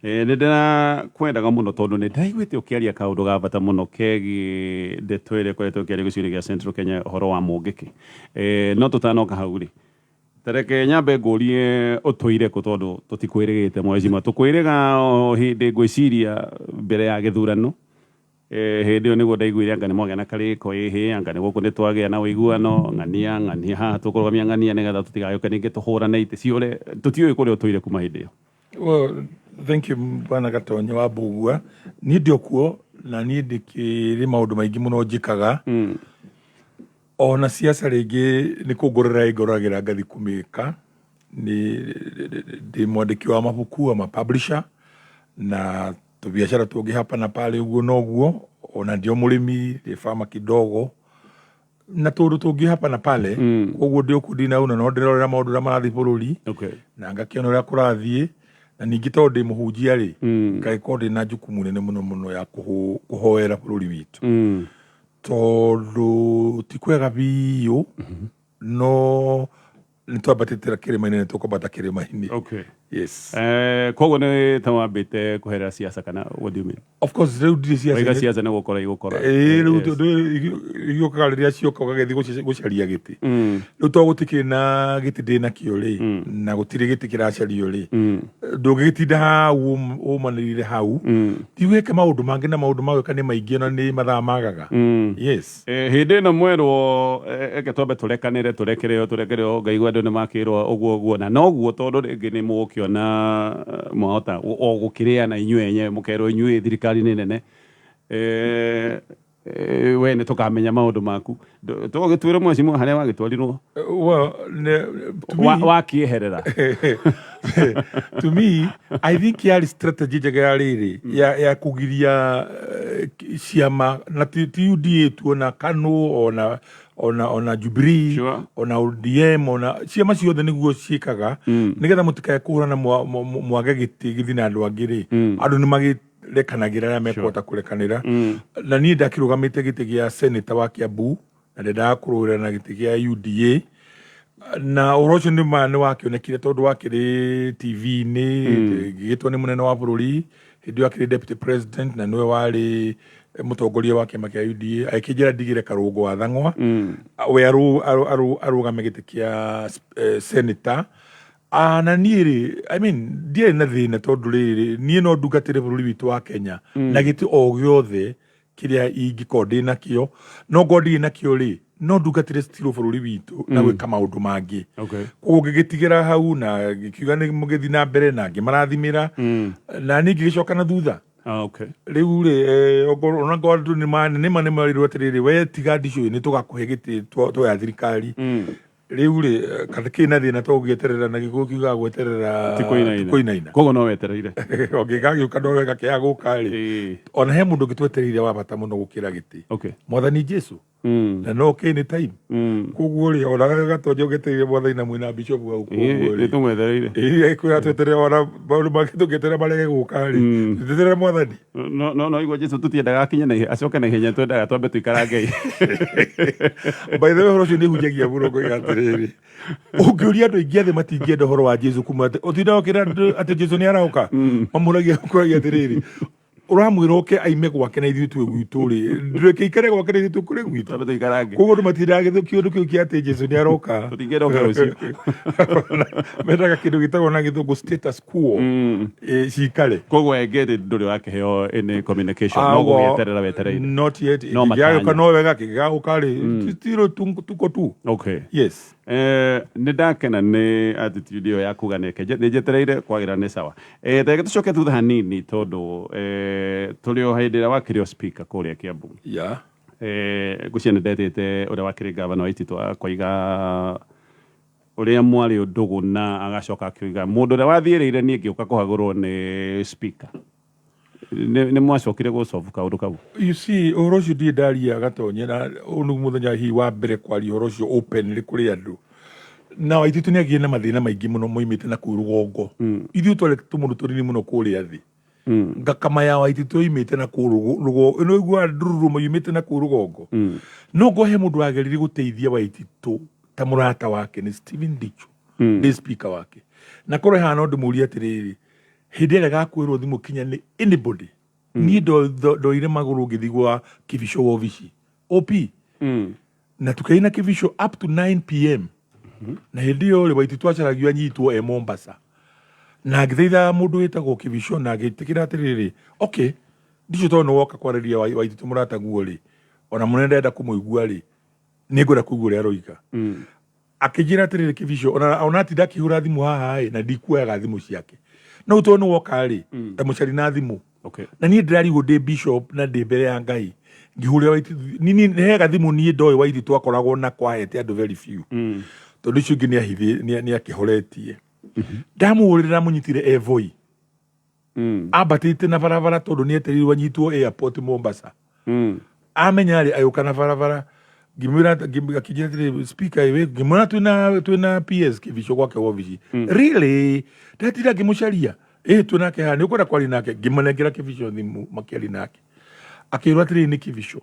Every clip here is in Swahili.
Nindina kwendaga muno tondu ni ndaiguite ukiaria kaundu ga bata muno kegi ndeto ire koretwo ukiaria guciuri gia Central Kenya horo wa mungiki no tutanoka hau ri tareke nyambe ngurie utuire ku tondu tutikwirigite mwezima tukwiriga hindi ngwiciria mbere ya githurano hindi yo niguo ndaiguire anga ni mwagea na kariko ihi anga ni guku ni twagia na uiguano ng'ania haha tukurumia ng'ania nigetha tutigayuke ningi tuhurane ite ciure tutiui kuria utuire kuma hindi yo. Well, thank you bwana Gatonye wa Bugua. Ni ndio kuo na ni ndikiri maundu maingi muno njikaga. Ona siasa ringi ni kugurira iguragira ngathi kumika. Ni mwandiki wa mabuku wa publisher na biashara tungi hapa na pale uguo noguo. Ona ndio murimi ni farma kidogo na tundu tungi hapa na pale uguo ndio kudina una no ndirorera maundu marathi bururi. Okay. Na ngakiona ria kurathie na ningi tondu ndi muhunjia ri kai kondi na jukumu nene muno ya kuhoera bururi witu tondu tikwega biyo no nitwabatitira kirima-ini nitukubata kirima-ini. Okay. Yes. Koguo ni tawambite kuhera siasa kana what do you mean? Of course riu ndi siasa. Wega siasa ni gukora igukora. Riu igukora riria cioka ugagithi gucaria giti. Riu twagutikire na giti ndina kio ri na gutire giti kiracario ri. Ndungigitinda hau umanirire hau. Tiweke maundu mangi na maundu magwika ni maingi na ni mathaa magaga. Yes. Hindi ino mwerwo eke twambe turekereo ngaigua andu ni makirwo uguo na noguo tondu ringi ni mukiona mwahota o gukiriana inyue enye mukerwo inyue thirikari ni nene we ni tukamenya maundu maku tugitwire mwecimu haria wagitwarirwo wakieherera. To me, I think yari strategy jaga yari ya kugiria ciama na TUDA tuona KANU ona Jubilee, sure. Ona ODM, ona ciama ciothe niguo ciikaga nigetha mutikae kuhurana mwage giti githina andu angiri andu ni magirekanagira ya mekota kurekanira na ni ndakirugamite giti gia senator wa Kiambu na ndakurura na giti gia UDA na orocho ni mane wakionekire tondu wakiri TV ni gitwa ni munene wa bururi hindi wakiri deputy president na niwe wari mutongoria wa kiama kia UDA aikijira ndigire karungo wa thang'wa we arugame giti kia senator na niiri I mean ndiye na thina tondu riri nie no ndugatire bururi witu wa Kenya na giti o giothe kiria ingiko ndina kio no ngodi na kio ri no ndugatire stilo bururi witu na gwika maundu mangi. Okay. Koguo ngigitigira hau na gikiuga ni mugithi na mbere na ngimarathimira na ningi gicoka na thutha. Okay. Riu ri ona ngordu ni mane marirwo atiriri we tiga Ndichu ni tugakuhe giti twa thirikari. Riu ri kathiki na thina to gieterera na gikuo kiuga gweterera tikoinaina koguo no wetereire ongigagiuka no wega kia gukari ona he mundu gitwetereire wa bata muno gukira giti. Okay. Mwathani Jesu na no any time koguo ri ona Gatonye ugetereire mwathani na mwina bishop wa koguo ri tumwetereire kwira tweterera ona maundu magitugeterera marege gukari tweterera mwathani no igua Jesu tutiendaga akinya na acoke na ihenya twendaga twambe tuikarange. By the way horo ni hujagia murongo igatire ungiuria andu aingi athe matingienda horo wa Jesu kuma utinda ukira ati Jesu ni arauka mamuragia kwagia atiriri uramwira uke aime gwake na ithu twe gwitu ri ndureke ikare gwake na ithu kuri gwitu twambe tuikarange koguo ndu matindaga githukio ndu kia ati Jesu ni arauka tutingienda ukira ucio mendaga kindu gitagwo na githungu status quo cikare koguo engete nduri wake heo in communication no gugieterera wetereire not yet ya no wega kiga ukari tiro tuko tu. Okay. Yes. Ni ndakena ni attitude yo ya kuga neke ni jetereire kwagira ni sawa tege tucoke thutha hanini tondu tuli o hindira wakirio speaker kuria Kiambu. Yeah. Gucia ni ndetete uria wakiri governor ititwa kwaiga uria mwari undugu na agacoka akiuga mundu uria wathiirire ni ngiuka kuhagurwo ni speaker ni mwacokire gucovu kaundu kau. You see orocio ndi ndaria Gatonye na unu muthenya hi wa mbere kwaria orocio open ri kuri andu na waititu ni agie na mathina maingi muno moimite na kurugongo ithu twale tumundu turini muno kuria thi ngakama ya waititu imite na kurugo ino igua ndururu moimite na kurugongo no gohe mundu agerire guteithia waititu ta murata wake ni Ndichu ndi speaker wake na kore hano ndu muria atiriri hindere gakwirwo thimu kinya ni anybody ni do ire maguru githigwa kibisho ofici OP na tukaina kibisho up to 9 pm na hindi yo le Waititu acaragia nyitwo Mombasa na ngithaitha mundu witagwo kibisho na gitikira atiriri okay Ndichu tono woka kwariria Waititu murata guo ri ona munenda enda kumuigua ri ningura kuigua ri aroika akijira atiriri kibisho ona atinda kihura thimu haha na ndikuaga thimu ciake no utono woka ri ta mucari na thimu na ni ndirari gundi bishop na ndi mbere ya Ngai ngihurira Waititu ni hega thimu ni ndoi Waititu akoragwo na kwahete andu very few tondu icio ngi ni akihoretie ndamuurira munyitire evoi abatite na barabara tondu ni eterirwo anyitwo airport Mombasa amenya ari ayuka na barabara gimwira akijira speaker iwe gimwira twina PS kibisho gwake ofici really ndatira gimucaria tunake hani ukora kwari nake gimanengera kibisho thimu makiari nake akirwa atiri ni kibisho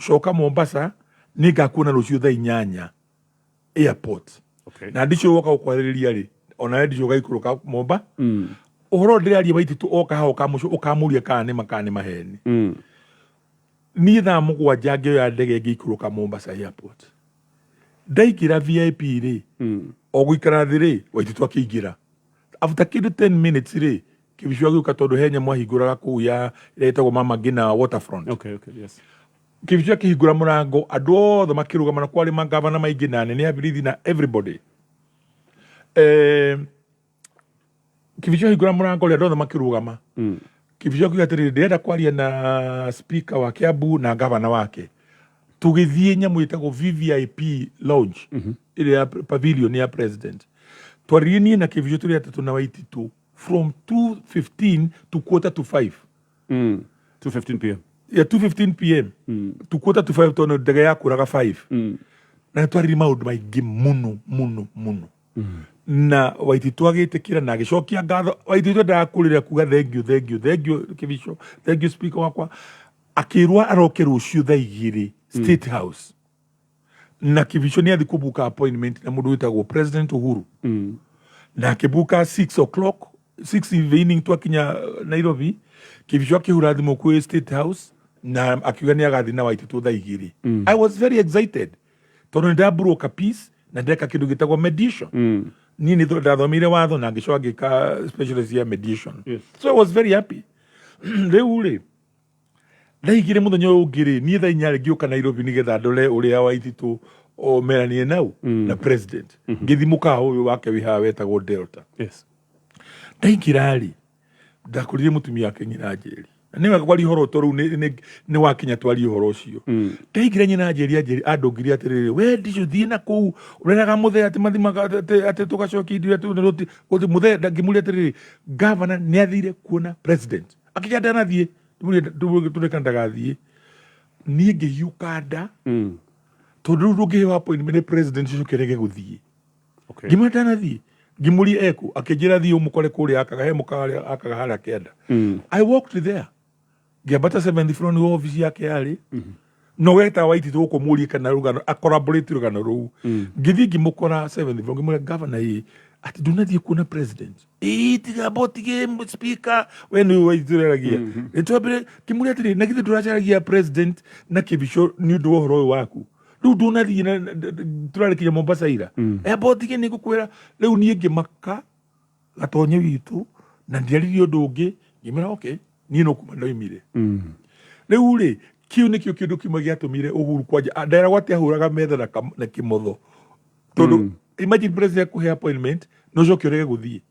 coka Mombasa ni ngakuna rucio thaa 8 airport na Ndichu woka ukwariria ri ona Ndichu gaikuruka Momba uhoro ndiraria Waititu oka ha ukamuria kana ni maheni ni thaa mugwanja ngio ya ndege ngikuruka Mombasa airport ndaikira VIP ri ogwikara thiri Waititu akiingira after 10 minutes ri kibisho agiuka tondu henya mwahinguraga kuu ya iretagwo Mama Ngina waterfront yes kibisho akihingura murango andu othe makirugama na kwari mangavana maingi na nene abirithi na everybody kibisho ahingura murango ri andu othe makirugama kibisho akiuga atiriri ndirenda kwaria na speaker wa Kiambu na gavana wake tugithie nyamu itagwo VVIP lounge ile ya pavilion ya president twaririe na kibisho turi atatu na Waititu from 2:15 to 4:45 2:15 p.m. Yeah, 2:15 p.m. to 4:45 tono ndege yakuraga 5 na twari maundu maingi muno na Waititu agitikira na gicokia ngatho Waititu ndakurira kuga thank you kibisho thank you speaker wakwa akirwa aroke rucio thaa 2 State House na kibisho ni athi kubuka appointment na mundu witagwo President Uhuru na kibuka 6 o'clock 6 evening twakinya Nairobi kibisho akihura thimu ku State House na akiuga ni agathi na Waititu thaa 2 I was very excited tondu ndabroka peace na ndeka kindu gitagwo mediation nini ndathomire watho na ngicoka ngika specialist ya mediation so I was very happy riu ri ndaigire muthenya ungiri ni thaa 4 ngiuka Nairobi nigetha ndore uria Waititu o meranie nau na president ngithimuka uyu wake wi hawe wetagwo Delta ndaikira ri ndakurire mutumia wake nyina njeri niwe kwari horo toru ni wakinya twari horo ucio ndaigire nyina njeri andongiria atiriri we Ndichu thie na ku ureraga muthe ati mathimaga ati tugacokia indire tu ruti muthe ngimuria atiriri governor ni athire kuona president akija ndanathie tureka ndagathie ni ngihiukanda tondu ndungiheo appointment ni president ucio kerege guthie ngimwira ndanathie ngimuri eku akijira thie umukore kuri akaga mukare akaga haria kenda I walked there ngiambata 7th floor ni office yake yari no weta Waititu ukumuri kana rugano a collaborate rugano ru ngithi ngimukora 7th floor ngimura governor yi ati dunathie kuona president tiga botige speaker when we waituragia etobere kimuri ati na githi duracharagia president na kibisho ni ndu horo waku riu ndunathie na turarikia Mombasa ira botige ni gukwira riu nie ngimaka gatonye witu na ndiaririo ndungi ngimera okay ni no kuma ndoimire riu ri kiu nikio kindu kimwe giatumire Uhuru kwanja ndera gwate ahuraga metha na kimotho tondu imagine president kuhe appointment no joke urege guthie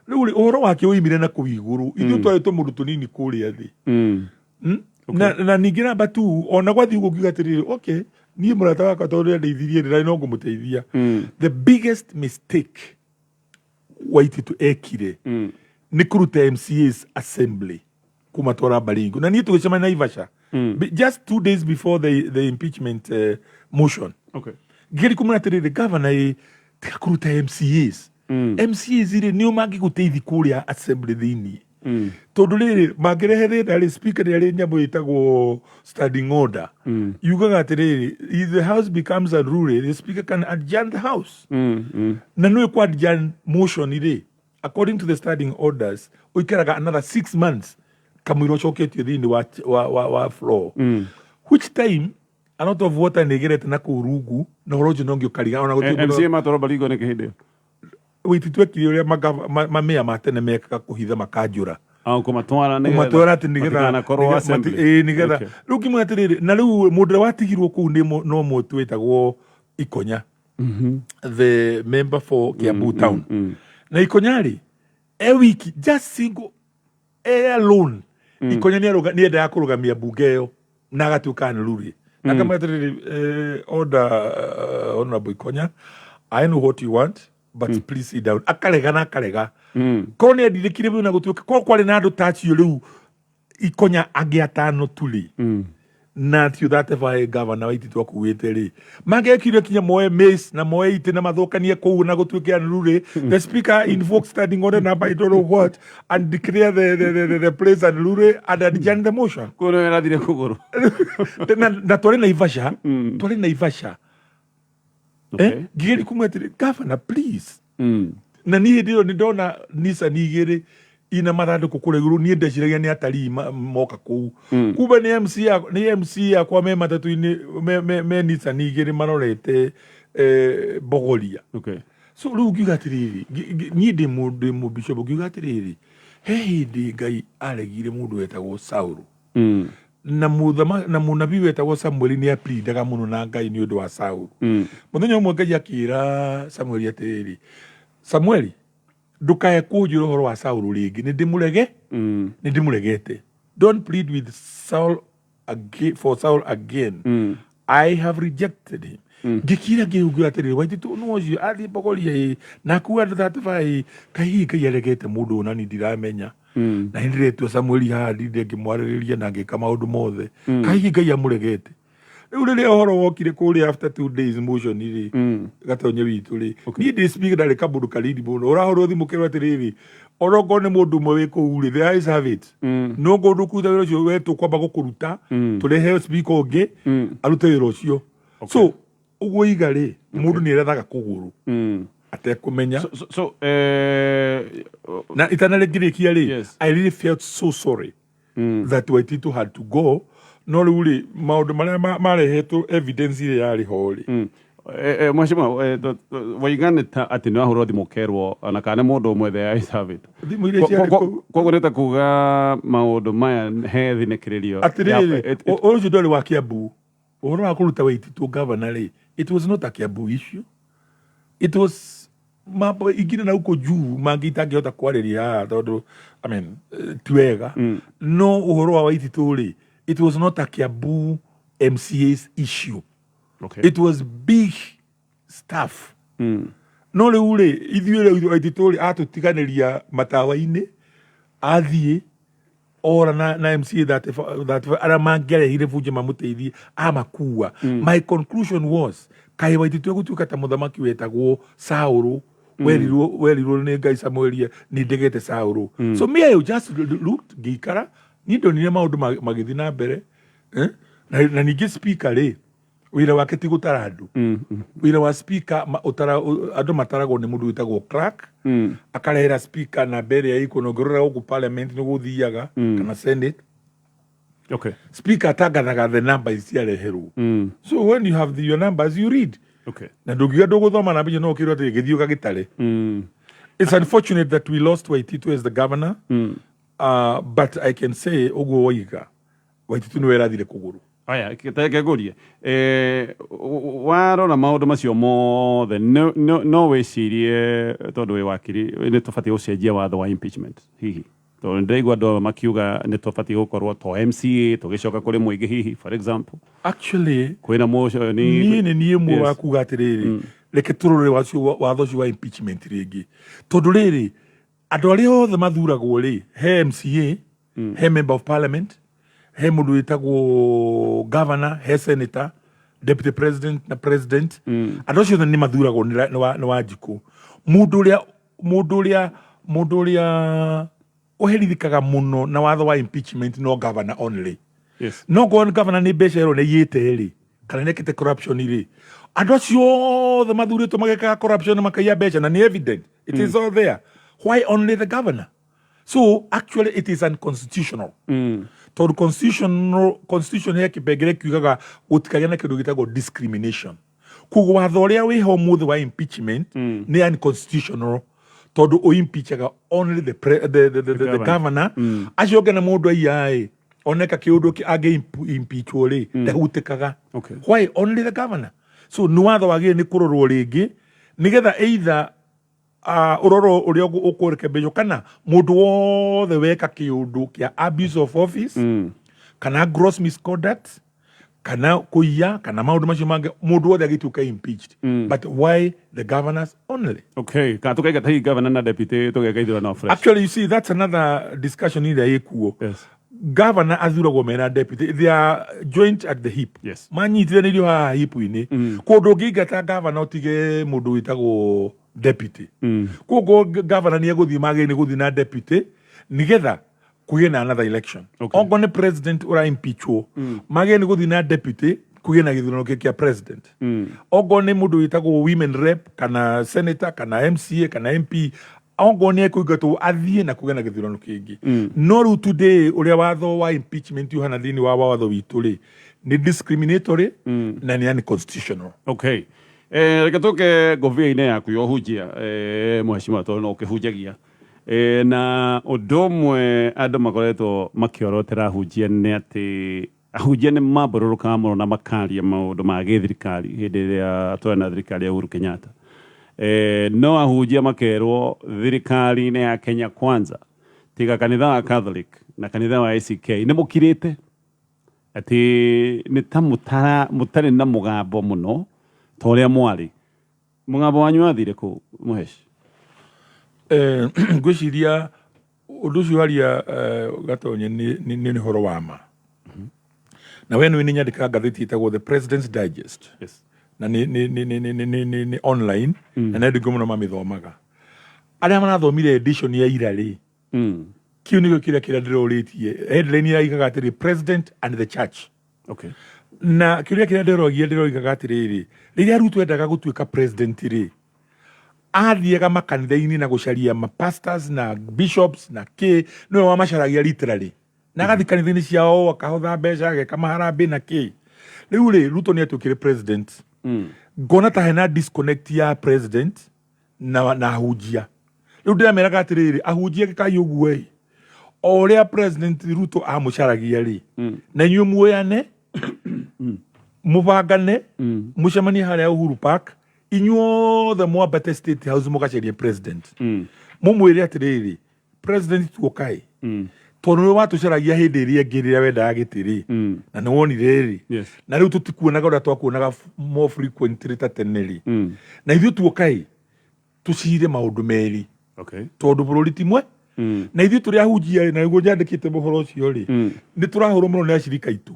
riu ri uhoro wake uimire na kuiguru ithu twari mundu tunini kuria thi na ningira batu ona gwathi gukiuga atiriri okay ni murata wakwa tondu ndeithirie ndira no ngumuteithia the biggest mistake Waititu ekire ni kuruta MCA's assembly kumatwara Baringo na ni tugicema na Ivasha just 2 days before the impeachment motion giri kumuna tere the governor tikakuruta MCA's MCA's ire ni umangi guteithi kuria assembly thini tondu riri mangirehere ndari speaker ndari nyamu itagwo standing order yugaga atiriri if the house becomes unruly the speaker can adjourn the house na no kwa adjourn motion ire according to the standing orders uikaraga another 6 months kamwira ucoketio thini wa floor which time a lot of water negerete na kurungu na horojo nongio kariga ona gutu MCA matoroba ligo ne kihinde wititwekire uria mamea matene mekaga kuhitha makajura kumatwara ati nigetha riu kimwe atiriri na riu mundu watigirwo kuu no mutu witagwo Ikonya the member for Kiambu Town na Ikonya ri wiki just single alone Ikonya ni enda kurugamia bunge yo na agatuka nururi na kama atiriri order honorable Ikonya, I know what you want but please sit down. Akarega ko ne ndithikire bu na gutuka ko kwari na andu tacio riu Ikonya agiatano tuli na tio that vai governor waititwo kuwete ri magekire kinya moe mace na moe ite na mathokanie ku na gutuke anurure the speaker invokes standing order number I don't know what and declare the place anurure and adjourn the motion ko no era dire kuguru na tore na ivasha giri kumwetire governor please na ni ndio ndona nisa nigire ina marado kukule guru ni ndeshiragia ni atari moka ku kuba ni MC ya kwa me matatu ni me nisa nigire marorete bogolia so lu gigatiriri ni de mu bishop gigatiriri di gai alegire mundu wetagwo Saulu na munabii wetagwo Samueli ni aprindaga muno na ngai ni undu wa Saulu muthenya umwe ngai akira Samueli atiriri Samueli ndukae kujira horo wa Saulu ringi ni ndimuregete don't plead with Saul again for Saul again I have rejected him gikira giugu atiriri waititu no cio athi bogoria na kuwa ndatatvai kai yaregete mundu na ni ndiramenya na indiretwo Samueli hadi ngimwaririria na ngika maundu mothe kai ngai amuregete riu riria horo wokire kuri after 2 days motion iri gatonye witu ri ni ndi speaker dale kaburu kalidi bono urahoro thimukirwa atiriri orogo ni mundu mwe wiku uri the eyes have it no go rukuta wiro cio wetu kwamba gukuruta turehe speaker ungi arute wiro ucio so uguo igari mundu ni erethaga kuguru atekumenya na itanarengirikia ri I really felt so sorry that Waititu had to go no ruri maundu maria marehetwo evidence ile yari hori mwashima waigane ati no ahoro thimokerwo na kana mundu umwe the eyes have it kogo neta kuga maundu maya he thinekirerio atiriri oju dole wa Kiambu uhoro wa kuruta Waititu governor ri it was not a Kiambu issue it was mambo igine na uko juu mangitangihota kwariria tondu I mean twega no uhoro wa Waititu ri it was not a Kiambu MCA's issue. It was big stuff. No ule ithuire Waititu atutiganiria matawa-ini athie ora na MCA that ara mangere hire fuje mamuteithi amakuwa. My conclusion was kai Waititu gutuka ta muthamaki wetagwo Saulu werirwo ni ngai Samueli ni ndegete Saulu. So me I just looked gikara ni ndonire maundu magithi na mbere na ningi speaker ri wira wake ti gutara andu wira wa speaker andu mataragwo ni mundu witagwo clerk akarehera speaker na mbere ya ikonogorora guku parliament ni guthiaga kana senate speaker atangathaga the numbers ciareherwo so when you have your numbers you read na ndugiga nduguthoma na mbere no kirwa ati githiuka gitare it's unfortunate that we lost Waititu as the governor but I can say uguo waiga Waititu no erathire kuguru aya kegurie warora maundu macio mothe no wicirie tondu wi wakiri ni tubati gucenjia watho wa impeachment hihi tondu ndaigua andu makiuga ni tubati gukorwo to MCA tugicoka kuri muingi hihi for example actually kwina motion ni mwe wa kuga atiriri reke turore watho cio wa impeachment ringi tondu riri andu aria othe mathuragwo ri he MCA he member of parliament he mundu witagwo governor he senator deputy president na president andu acio ni mathuragwo ni Wanjiku mundu uria uherithikaga muno na watho wa impeachment no governor only no governor ni becero ni yite ri kana nekete corruption ri andu acio othe mathuritwo mageka corruption makaiya beca na ni evident it is all there Why only the governor? So actually it is unconstitutional. Tondũ constitution ya kĩpengere kiugaga gũtikagĩa na kĩndũ gĩtagwo discrimination. Koguo watho ũrĩa wĩho mũthĩ wa impeachment nĩ unconstitutional. Tondũ ũimpeachaga only the governor. Acio ũngĩ na mũndũ aiya oneka kĩũndũ angĩ impeachwo rĩ ndahutĩkaga. Why only the governor? So nĩ watho wagĩrĩire nĩ kũrorwo rĩngĩ nĩgetha either uroro ũrĩa ũkũrekebĩrio kana mũndũ wothe weka kĩũndũ kĩa abuse of office kana gross misconduct kana kũiya kana maũndũ macio mangĩ mũndũ wothe agĩtuĩka impeached. But why the governors only? Okay, kana tũkaiga ta governor na deputy tũgeka ithurano fresh. Actually, you see, that's another discussion ĩrĩa ĩkuo. Yes. Governor athuragwo mena deputy, they are joint at the hip. Yes. Manyitithanĩirio haha hipu-inĩ. Kũndũ ũngĩingata governor ũtige mũndũ wĩtagwo deputy. Koguo governor nĩ egũthiĩ magĩrĩire gũthiĩ na deputy nĩgetha kũgĩe na another election. Ongo nĩ president ũra impeachwo magĩrĩire gũthiĩ na deputy kũgĩe na gĩthurano kĩa president. Ongo nĩ mũndũ wĩtagwo women rep kana senator kana MCA kana MP ongo nĩ ekũingatwo athiĩ na kũgĩa na gĩthurano kĩngĩ. No rĩu today ũrĩa watho wa impeachment ũhana thĩinĩ wa watho witũ rĩ nĩ discriminatory na nĩ unconstitutional. Okay. Reke tũke ngũbia-inĩ yaku ya ũhunjia mheshimiwa tondũ no ũkĩhunjagia na ũndũ ũmwe andũ makoretwo makĩorotera ahunjia nĩ atĩ ahunjia nĩ mambũrũrũkaga mũno na makaria maũndũ ma gĩthirikari hĩndĩ ĩrĩa twarĩ na thirikari ya Uhuru Kenyatta. No ahunjia makerwo thirikari-inĩ ya Kenya Kwanza tiga kanitha wa Catholic na kanitha wa ACK nĩ mũkirĩte atĩ nĩ ta mũtarĩ na mũgambo mũno ta ũrĩa mwarĩ. Mũgambo wanyu wathire kũ mũheci? Ngwĩciria ũndũ ũcio waria gatonye nĩ ũhoro wa ma. Na we nĩ nyandĩkaga ngathĩti ĩtagwo The President's Digest. Yes. Na ni online na nĩ andũ mũno mamĩthomaga. Arĩa marathomire edition ya ira rĩ kiu nĩgĩo kĩrĩa ndĩrorĩtie headline yaigaga atĩrĩ President and the Church. Okay. Na kĩrĩa ndĩroigaga atĩrĩrĩ rĩrĩa Ruto endaga gũtuĩka president rĩ athiaga makanitha-inĩ na gũcaria ma pastors na bishops na nĩwe wamacaragia literally na agathi kanitha-inĩ ciao akahotha mbeca ageka maharambĩ na rĩu rĩ Ruto nĩ atuĩkire president. Ngona ta hena disconnect ya president na ahunjia. Rĩu ndĩrameraga atĩrĩrĩ ahunjia gĩkai ũguo o ũrĩa president Ruto amũcaragia rĩ na inyuĩ muoyane mubangane mucemanie harĩa Uhuru Park inyuothe mwambate State House mũgacarie president mũmwĩre atĩrĩrĩ president tuokai tondũ nĩ watũcaragia hĩndĩ ĩrĩa ĩngĩ rĩrĩa wendaga gĩtĩ na nĩ wonire rĩ na rĩu tũtikuonaga ũrĩa twakuonaga more frequently ta tene rĩ na ithuĩ tuokai tũcire maũndũ merĩ tondũ bũrũri ti mwe na ithuĩ tũrĩ ahunjia na nĩguo nyandĩkĩte ũhoro ũcio rĩ nĩ tũrahũrwo mũno nĩ acirika aitũ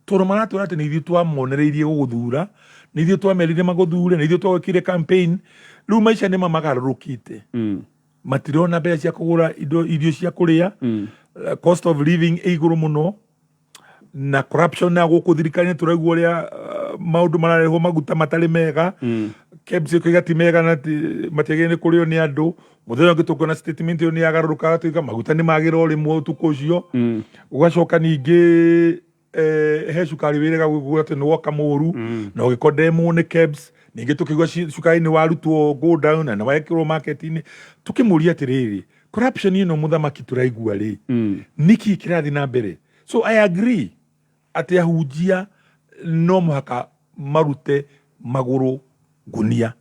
tondũ maratwĩra atĩ nĩ ithuĩ twamonereirie gũgũthura nĩ ithuĩ twamerire magũthure nĩ ithuĩ twagwĩkire campaign rĩu maica nĩ magarũrũkĩte matirona mbeca cia kũgũra irio cia kũrĩa cost of living igũrũ mũno na corruption na gũkũ thirikari-inĩ tũraigua ũrĩa maũndũ mararehwo maguta matarĩ mega KEBS ĩkoiga ti mega na matiagĩrĩire nĩ kũrĩo nĩ andũ mũthenya ũngĩ tũkuona statement ĩyo nĩ yagarũrũkaga tuiga maguta nĩ magĩra o rĩmwe ũtukũ ũcio ũgacoka ningĩ he cukari wĩrĩga gũgũra atĩ nĩ woka mũũru na ũgĩkondemwo nĩ KEBS ningĩ tũkĩigua cukari nĩ warutwo go down na wekĩrwo market-inĩ tũkĩmũria atĩrĩrĩ corruption ĩno mũthamaki tũraigua rĩ nĩkĩ kĩrathiĩ na mbere. So I agree atĩ ahunjia no mũhaka marute magũrũ gunia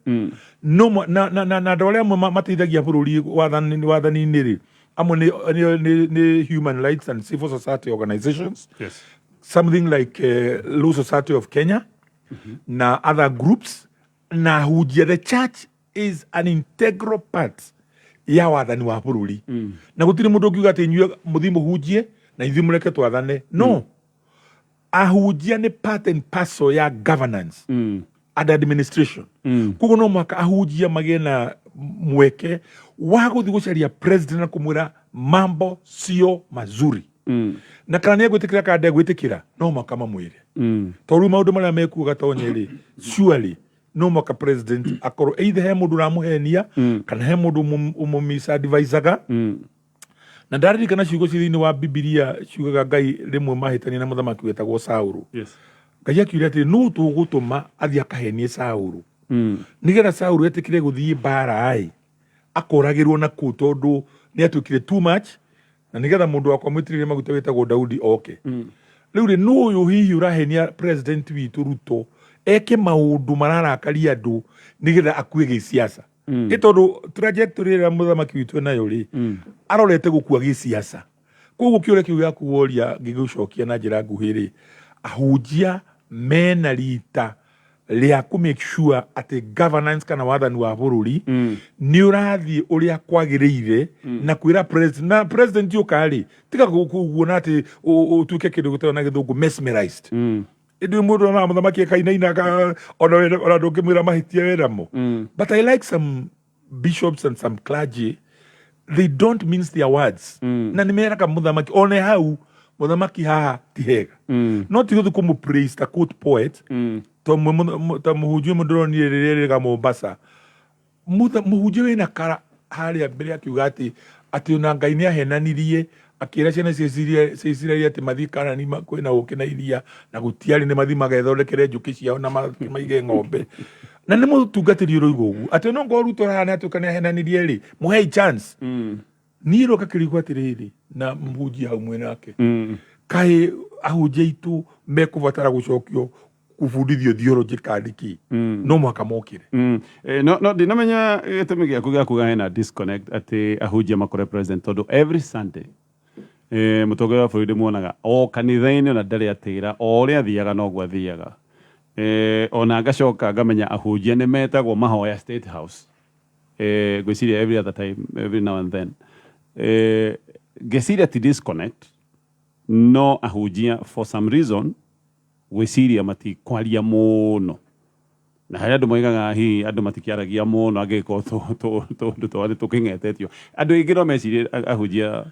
no na andũ arĩa amwe mateithagia bũrũri wathani-inĩ rĩ amwe nĩ human rights and civil society organizations. Yes. Something like Law Society of Kenya na other groups na ahunjia. The church is an integral part ya wathani wa bũrũri na gũtirĩ mũndũ ũngiuga atĩ inyuĩ mũthiĩ mũhunjie na ithuĩ mũreke twathane no ahunjia nĩ part and parcel ya governance and administration. Koguo no mũhaka ahunjia magĩe na mweke wa gũthiĩ gũcaria president na kũmwĩra mambo sio mazuri na kana nĩ egwĩtĩkĩra kana ndegwĩtĩkĩra no mũhaka mamwĩre tondũ maũndũ marĩa mekuo gatonye rĩ surely no mwaka president akoro either he mundu ramuhenia kana he mundu misa-advisaga na ndaririkana ciugo cithini wa Bibilia ciugaga Ngai rimwe mahitania na muthamaki wetagwo Saulu. Yes. Ngai akiuga ati no tugutuma athia kahenie Saulu nigetha Saulu etikire guthii bara ai akoragirwo na ku tondu ni atukire too much na nigetha mundu wakwa mwitirire maguta wetagwo Daudi oke riu ri no uyu hihi urahenia president witu Ruto eke maundu mararakaria andu nigetha akue giciaca itondu trajectory ya muthamaki witu nayo ri arorete gukua giciaca koguo kiure kiu ya kuoria ngigucokia na njira nguhiri ahunjia mena rita ria ku make sure ati governance kana wathani wa bururi ni urathi uria kwagiriire na kwira president yukari tika kuguona ati utuke kindu guteo na githungu mesmerized Idu mundu na muthamaki kainaina ka ona ndungimwira mahitia weramo but I like some bishops and some clergy, they don't mince their words na nimeraka muthamaki one hau muthamaki haha tihega not you to praise the quote poet to muhunjia mudroni rerega Mombasa muhunjia wina kara haria mbere akiuga ati ona Ngai ni ahenanirie akira ciana ceciraria ati mathikana ni kwina ukina iria na gutiari ni mathi magethondekere njuki ciao na maige ng'ombe na ni mutungatiri uroigo ugu ati no ngo Ruto hana atukane ahenanirie ri muhei chance niro kakirigwa atiriri na mhunjia hau mwenake kai ahunjia itu mekubatara gucokio kufundithio theologically no mwaka mokire no dinamenya gitumi gia kuga hena disconnect ati ahunjia makore president todo every Sunday mutongoria wa bũrũri muonaga o kanitha-inĩ ona ndarĩ atĩra o ũrĩa athiaga noguo athiaga ona ngacoka ngamenya ahunjia nĩ metagwo mahoya State House ngwĩciria every other time, every now and then ngeciria ti disconnect no ahunjia for some reason gwĩciria matikwaria mũno na harĩa andũ moigaga hihi andũ matikiaragia mũno angĩkorwo tondũ twarĩ tũkĩng'etetio andũ aingĩ no mecirie ahunjia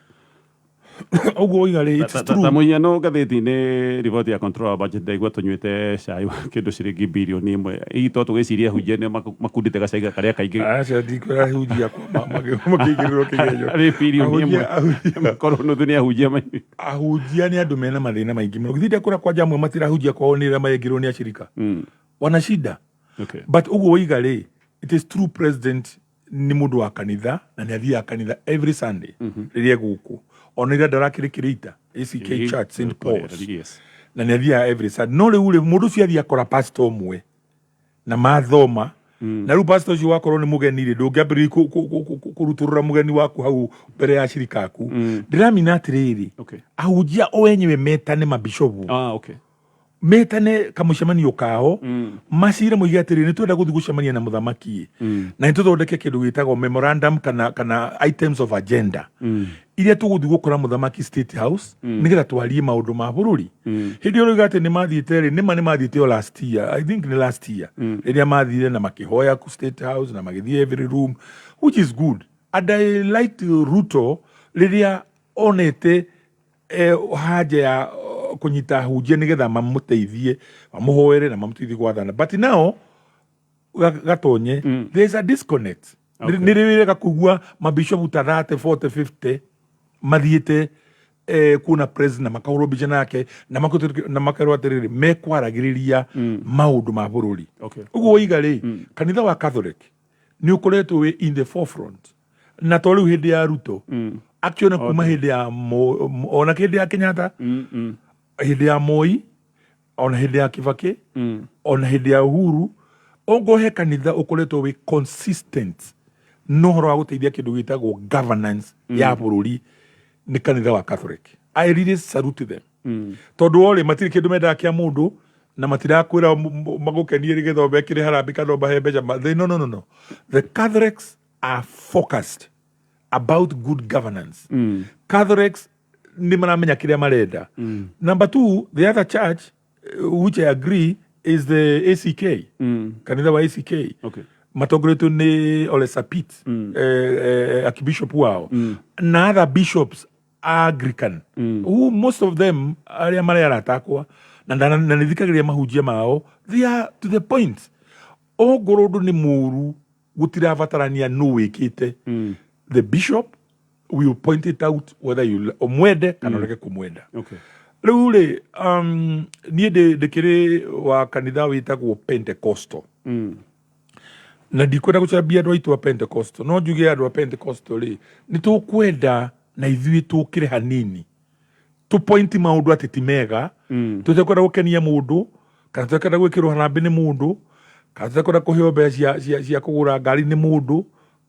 ogo igale it's true tamunya no gatheti-inĩ report ya control budget ndaigua tũnyuĩte cai wa kĩndũ ciringi birioni 1 hihi to tũgĩciria ahunjia nĩ makundĩte gacaiga karĩa kaingĩ aca ndikora ahunjia makĩigĩrĩrwo kĩgerio arĩ birioni 1 korwo nuthu nĩ ahunjia maingĩ ahunjia nĩ andũ mena mathĩna maingĩ mũno githĩ ndakora kwa jamwe matirahunjia kwao nĩ rĩa maĩngĩrwo nĩ acirika wana shida okay but ogo igale it is true president ni mundu wa kanitha na nĩ athiaga kanitha every Sunday rĩrĩa gũkũ ona ira ndarakirikirita ACK Church St Paul's yes na nĩ athiaga every Sunday no rĩu rĩ mũndũ ũcio athiaga kora pastor ũmwe na mathoma na rĩu pastor ũcio wakorwo nĩ mũgeni rĩ ndũngĩambĩrĩria kũrutũrũra mũgeni waku hau mbere ya acirika aku ndĩramina atĩrĩrĩ ahunjia o enyewe metane mabishopu okay metane kamucemanio kao macire muige atĩrĩ nĩ twenda gũthiĩ gũcemania na muthamaki na nĩtũthondeke kĩndũ gĩtagwo memorandum kana items of agenda iria tũgũthiĩ gũkora muthamaki State House nĩgetha twarie maũndũ ma bũrũri hĩndĩ ĩyo atĩ nĩ mathiĩte rĩ nĩma nĩ mathiĩte o last year I think nĩ last year rĩrĩa mathire na makĩhoya ku State House na magĩthiĩ every room which is good and I liked Ruto rĩrĩa onete haja ya kunyita ahunjia nigetha mamuteithie mamuhoere na mamuteithie gwathana but now gatonye there's a disconnect nirewega kugua mabishopu ta 30 40 50 mathiete kuna president na makahurobija nake na makarwa atiriri mekwaragiriria maundu ma bururi uguo igari kanitha wa Catholic ni ukoretwo we in the forefront na to riu hindi ya Ruto actually kuma hindi ya ona hindi ya Kenyatta hindi ya Moi ona hindi ya Kibaki ona hindi ya Uhuru ongohe kanitha ukoretwo we consistent no horo wa guteithia kindu gitagwo governance ya bururi ni kanitha wa Catholic. I really salute them tondu ole matiri kindu menda kia mundu na matirakwira magukenie rigetho bekire harambi kana bahe mbeca no the Catholics are focused about good governance Catholics ni maramenya kiria marenda number 2 the other church which I agree is the ACK kanitha wa ACK matongoretwo ni Ole Sapit archbishop wao na other bishops Anglican who most of them aria mari aratakwa na nithikagiria mahunjia mao they are to the point ongorå nä må ru gå tirabatarania no wä kä te the bishop will point it out whether you omwende kana reke kumwenda. Okay. Riu ri niä ndä kä wa kanitha witagwo Pentecostal. Na ndikwenda gucambia andå aitå a Pentecostal no njuge andå a Pentecostal ri nä tå kwenda na ithuĩ tå kä re hanini tå point maũndũ atĩ ti mega tũtekwenda gũkenia mũndũ kana tũtekwenda gwĩkĩrwo harambĩ nĩ mũndũ kana tũtekwenda kũheo mbeca cia kũgũra ngari nĩ mũndũ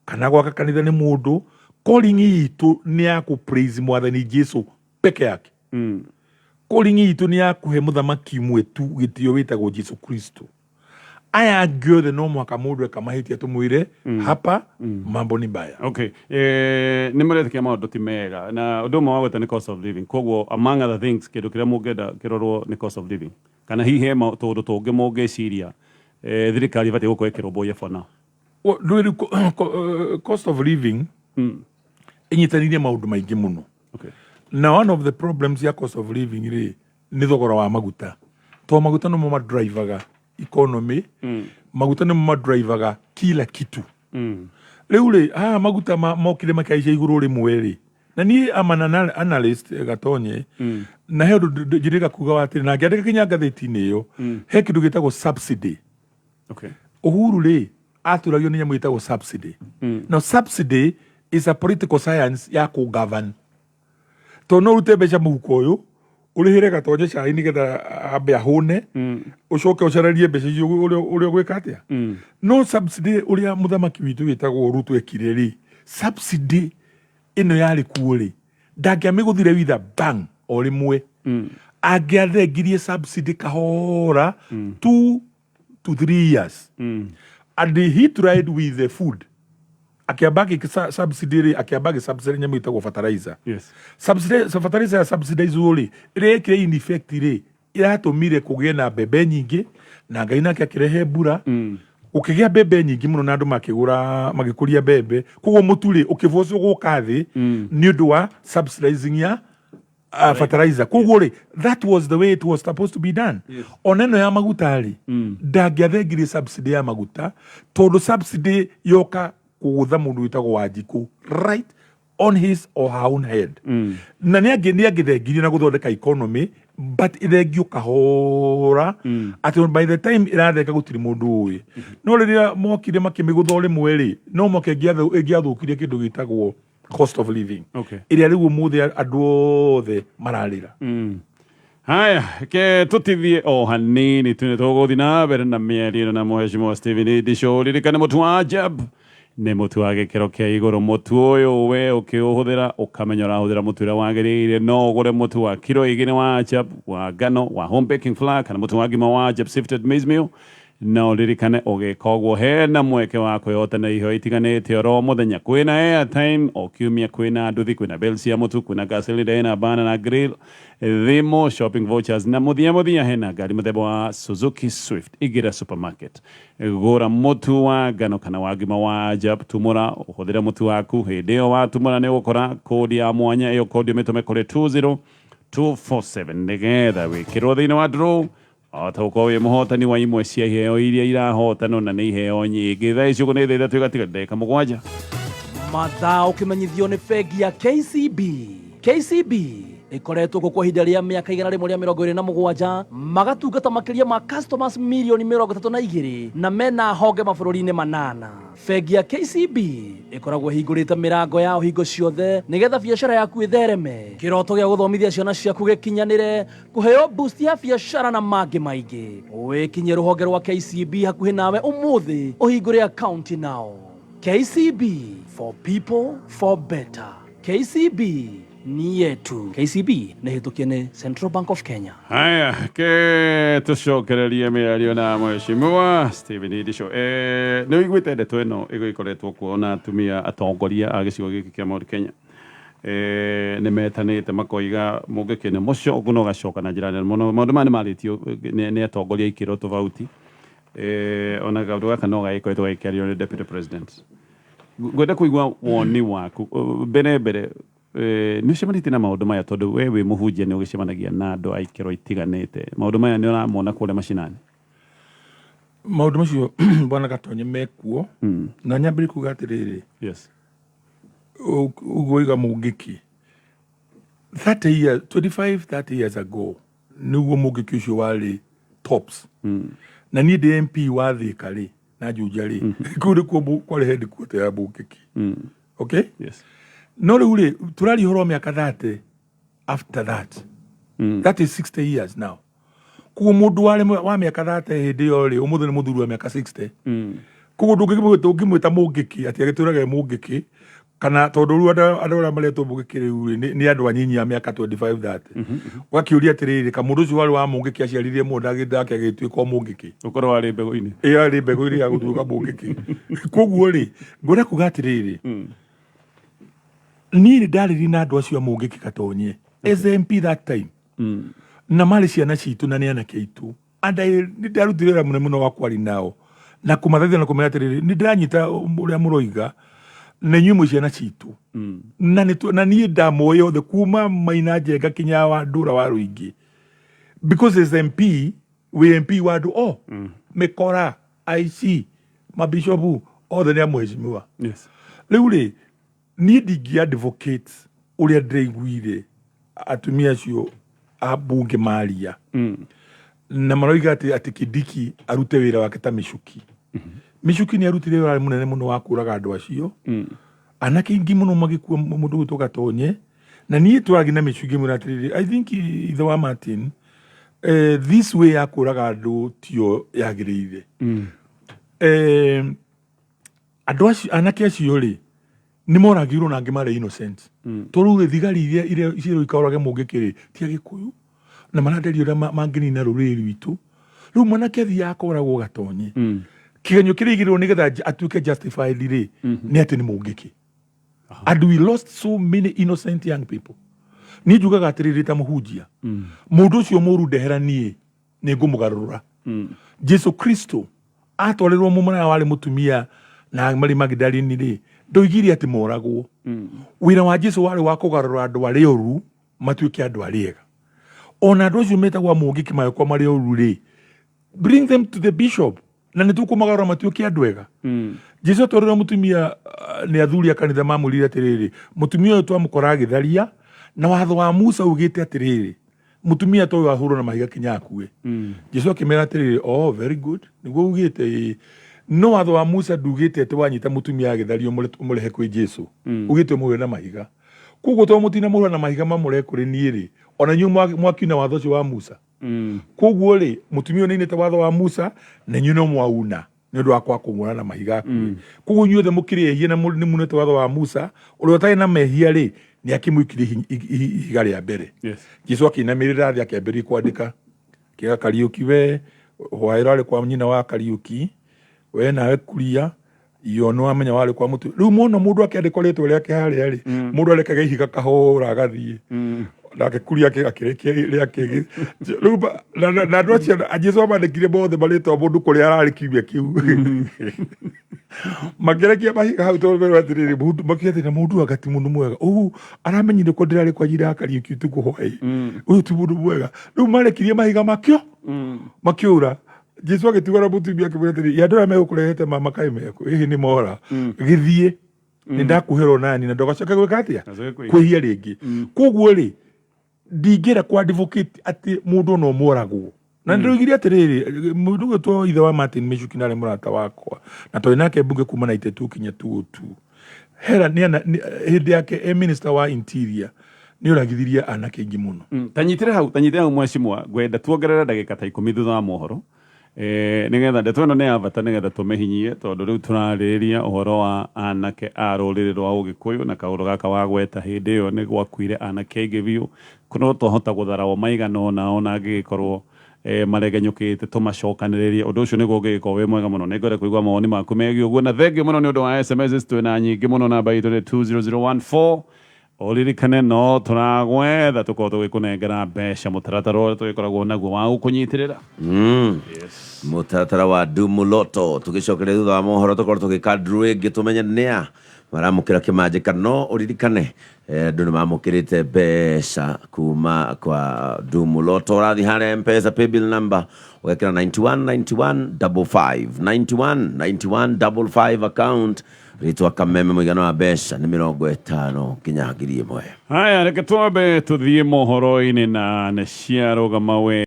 kana gwaka kanitha nĩ mũndũ. Calling itũ nĩ ya praise Mwathani Jesu peke yake. Calling itũ nĩ ya kũhe mũthamaki mwetu gĩtĩo wĩtagwo Jesu Kristo. Aya angĩ othe no mwaka mũndũ akamahĩtia tũmwĩre hapa mambo ni mbaya. Okay. Nĩ maretĩkia maũndũ ti mega na ũndũ ũmwe wa gwĩta nĩ cost of living. Koguo among other things kĩndũ kĩrĩa mũngĩenda kĩrorwo nĩ cost of living. Kana hihi he tũndũ tũngĩ mũngĩciria thirikari ĩbatiĩ gũkorwo ĩkĩrũmbũiya for now. Cost of living ĩnyitanĩire maũndũ maingĩ mũno. Okay. Na one of the problems ya cost of living rĩ nĩ thogora wa maguta. To maguta nĩmo madrivaga economy. Maguta nĩmo madrivaga kila kitu. Rĩu rĩ maguta mokire makaica igũrũ rĩmwe rĩ na niĩ am an analyst gatonye na he ũndũ njĩrĩga kuga atĩrĩ na ngĩandĩka kinya ngathĩti-inĩ ĩyo he kĩndũ gĩtagwo subsidy. Okay. Uhuru rĩ atũragio nĩ nyamũ ĩtagwo subsidy. Now subsidy is a political science ya kũ-govern. To no rute mbeca mũhuko ũyũ ũrĩhĩre gatonye cai nĩgetha ambe ahũne ũcoke ũcararie mbeca icio ũrĩa ũgwĩka atĩa. No subsidy ũrĩa mũthamaki witũ wĩtagwo Ruto ekire rĩ subsidy ĩno yarĩ kuo rĩ ndangĩamĩgũthire witha bang o rĩmwe. Angĩathengirie subsidy kahora 2 to 3 years. And he tried with the food. Akiabagi subsidy akiabagi subsidy nyamũ itagwo fertilizer. Yes. Subsidy fertilizer subsidize uri reke in effect ri iratũmire kũgĩe na mbembe nyingĩ na Ngai nake akĩrehe mbura. Ukĩgĩa mbembe nyingĩ mũno na andũ magĩkũria mbembe koguo mũtu ri ũkĩbocwo gũka thĩ nĩ ũndũ wa subsidizing ya fertilizer. Koguo ri that was the way it was supposed to be done. Yes. Oneno ya maguta ri ndangĩathengirie subsidy ya maguta tondũ subsidy yoka kũgũtha mũndũ wĩtagwo Wanjikũ right on his or her own head. Na nĩ angĩthengirie na gũthondeka economy but ĩthengio kahora atĩ by the time ĩrathenga gũtirĩ mũndũ ũĩ. No rĩrĩa mokire makĩmĩgũtha rĩmwe rĩ no moke ĩngĩathũkirie kĩndũ gĩtagwo cost of living. Okay. Ĩrĩa rĩu ũmũthĩ andũ othe mararĩra. Haya, ke tutithie o hanini tũgũthiĩ na mbere na mĩario na Mheshimiwa Stephen Ndichu. Ririkane mũtu wa ajabu nĩ mũtu wa gĩkĩro kĩa igũrũ. Mũtu ũyũ we ũkĩũhũthĩra ũkamenya ũrahũthĩra mũtu ũrĩa wagĩrĩire. No ũgũre mũtu wa kiro 2 wa ajabu wa ngano wa home baking flour kana mũtu wa ngima wa ajabu sifted maize meal. No ririkane ũgĩka ũguo hena mweke wa kwĩhotana iheo itiganĩte oro mũthenya. Kwĩna airtime o kiumia, kwĩna nduthi, kwĩna bells cia mũtu, kwĩna gas cylinder, hena bana na grill, thimo, shopping vouchers na mũthia hena ngari mũthemba wa Suzuki Swift. Igĩra supermarket gũra mũtu wa ngano kana wa ngima wa ajabu, tumũra ũhũthĩre mũtu waku. Hĩndĩ ĩyo watumũra nĩ ũgũkora kodi ya mwanya. Ĩyo kodi ũmĩtũme kũrĩ 20247 nĩgetha wĩkĩrwo thĩinĩ wa draw atauko wĩ mũhotani wa imwe cia iheo iria irahotanwo na nĩ iheo nyingĩ. Thaa ici ũguo nĩ thaa 3 gatiga ndagĩka 7 mathaa ũkĩmenyithio nĩ bengi ya KCB. KCB ikoretwo gũkũ ihinda rĩa mĩaka 127 magatungata makĩria ma customers milioni 32 na mena honge mabũrũri-inĩ 8. Bengi ya KCB ĩkoragwo hingũrĩte mĩrango ya hingo ciothe nĩgetha biacara yaku ĩthereme, kĩroto gĩa gũthomithia ciana ciaku gĩkinyanĩre, kũheo boost ya biacara na mangĩ maingĩ. Wĩkinyie rũhonge rwa KCB hakuhĩ nawe ũmũthĩ ũhingũre account now. KCB for people for better. KCB ni yetu. KCB nĩ hĩtũkie nĩ Central Bank of Kenya. Haya, ke tũcokererie mĩario na Mheshimiwa Stephen Ndichu. Nĩ ũiguĩte ndeto ĩno ĩgĩkoretwo kuona atumia atongoria a gĩcigo gĩkĩ kĩa Mount Kenya nĩ metanĩte makoiga mũngĩkĩ nĩ mũcoku no gacoka na njĩra nene mũno. Maũndũ maya nĩ marĩtio nĩ atongoria ikĩro tofauti. Ona kaũndũ gaka no gagĩkoretwo gagĩkĩario nĩ Deputy President. Ngwenda kũigua woni waku mbere nĩ ũcemanĩtie na maũndũ maya tondũ we wĩ mũhunjia nĩ ũgĩcemanagia na andũ a ikĩro itiganĩte. Maũndũ maya nĩ ũramona kũrĩa mashinani? maundu macio bwana Gatonye mekuo na nyambiri kuga atiriri yes ugoiga mungiki 30 years ago niguo mungiki ucio wari tops na ni MP wa Thika ri na Juja ri kuri kuo kwari headquarter ya mungiki okay yes no riu ri turari horo miaka 30 after that that is 60 years now kuo mundu wa miaka 30 hindi yo ri umuthe ni muthuri wa miaka 60 kuo ndungimwita mungiki ati agituraga mungiki kana tondu ru andu aria maretwo mungiki riu ni andu anyinyi a miaka 25 30 wakiuria atiriri kamundu ucio wari wa mungiki aciaririe mundu agithake agituika mungiki ukorwo ari mbegu-ini ari mbegu-ini ya gutuika mungiki koguo ri ngore kuga atiriri ni ndariri na andu acio mungiki Gatonye SMP that time na mari ciana citu na ni anake itu anda ni ndarutire wira muno wa kwari nao na kumathaithia na kumenya atiriri ni ndiranyita uria muroiga na nyumu ciana citu na ni ndamoyo yothe kuma Maina Njenga kinya wa Ndura wa Ruingi because as MP wa andu mikora IC mabishopu othe ni amweshimiwa yes riu ri ni ndingi advocate uria ndiraiguire atumia cio abunge maria na maroiga ati Kindiki arute wira wake ta Michuki Michuki ni arutire wira munene muno wa kuraga andu acio anake ingi muno magikua mundu gwitwo Gatonye na ni twagi na Michuki muratiriri I think ithe wa Martin this way ya kuraga andu tio yagiriire andu acio anake acio ri ni moragirwo na ngimare innocent toru thigari iria iciro ikorage mungikiri ti agikuyu na maraderio ria mangini na ruriri witu riu mwanake thia akoragwo Gatonye kigenyo kirigirwo nigetha atuike justified ri ni ati ni mungiki and we lost so many innocent young people ni njugaga atiriri ta muhunjia mundu ucio muru ndeheranie ni ngumugarura Jesu Kristo atwarirwo mumana wari mutumia na mari Magdalene ri ndoigiri ati moragwo wira wa Jesu wari wa kugarura andu ari oru matuike andu ariega ona andu acio metagwo mungiki mayo kwa mari oru ri bring them to the bishop na nitukumagarura matuike andu ega Jesu atwarira mutumia ni athuri akanitha mamurire atiriri mutumia uyu twamukora agitharia na watho wa Musa ugite atiriri mutumia to wa huro na mahiga kinya akue Jesu akimera atiriri very good niguo ugite no watho wa Musa ndugite ati wanyita mutumia agithario murehe kwi Jesu ugite muwe na mahiga kugo to mutina muhura na mahiga mamure kuri niiri ona nyu mwakina watho ucio wa Musa kugo ri mutumia ni inete watho wa Musa na nyu no mwauna ni ndu akwa kumura na mahiga kugo nyuothe mukiri ehia na ni munete watho wa Musa uri utai na mehia ri ni akimwikire higa ria mbere Jesu akinamirira thi akĩambĩrĩria kwandĩka kiga Kariuki we hwaĩra arĩ kwa nyina wa Kariuki we nawe kuria iyo no amenya wale kwa mutu riu muno mundu akiandika ritwa riake haria ri mundu arekaga ihiga kahora agathie nake kuria akirekia riake riu na ndocia ajesu amandikire bothe marĩtwa mundu kuria arari kiumia kiu magerekia mahiga hau to wera atiriri mundu makiathi na mundu agati mundu mwega aramenyire ko ndirari kwa njira ya Kariuki tuko hoi uyu tu mundu mwega riu marekirie mahiga makio makiura Jesu agĩtigara mutumia akĩmwĩra atĩrĩ andũ arĩa megũkũrehete mama kaĩ meko hihi nĩ mora gĩthiĩ nĩ ndakuherwo nani na ndogacoka gwĩka atĩa kwĩhia rĩngĩ koguo rĩ ndingĩra kwa advocate atĩ mũndũ no moragwo na ndoigire atĩrĩrĩ mũndũ gwĩtwo ithe wa Martin Michuki narĩ mũrata wakwa na tondũ nake mbunge kuma 92 kinya 202 hera hĩndĩ yake minister wa interior ni ũragithirie anake aingĩ mũno tanyitire hau mweshimwa gwenda tuongerera ndagĩka ta 10 thutha wa mohoro nigetha ndeto ĩno nĩ ya bata nigetha tũmĩhinyie tondũ rĩu tũrarĩrĩria ũhoro wa anake a rũrĩrĩ rwa Ũgĩkũyũ na kaũndũ gaka wa gweta hĩndĩ ĩyo nĩ gwakuire anake aingĩ biũ no twahota gũtharawo maigana ona angĩgĩkorwo maregenyũkĩte tũmacokanĩrĩrie ũndũ ũcio nĩguo ũngĩgĩkorwo wĩ mwega mũno nĩngwenda kũigua mawoni maku megiĩ ũguo na thengiũ mũno nĩ ũndũ wa SMS twĩna nyingĩ mũno namba itũ nĩ 20014 oririkane no tũragwetha tũkorwo tũgĩkũnengera mbeca mũtaratara ũrĩa tũgĩkoragwo naguo wa gũkũnyitĩrĩra mũtaratara wa Ndumuloto tũgĩcokeria thutha wa mohoro tũkorwo tũgĩka nduru ĩngĩ tũmenye nĩa maramukira kimanjikano uririkane andu ni mamukirite mbeca kuma kwa Dumoloto rathi hare mpesa paybill number wekira 919155 919155 account ritwa kameme mwigano wa mbeca ni 50 kinya ngiri 1. Haya reke twambe tuthie mohoro-ini na nĩ ciarũgama we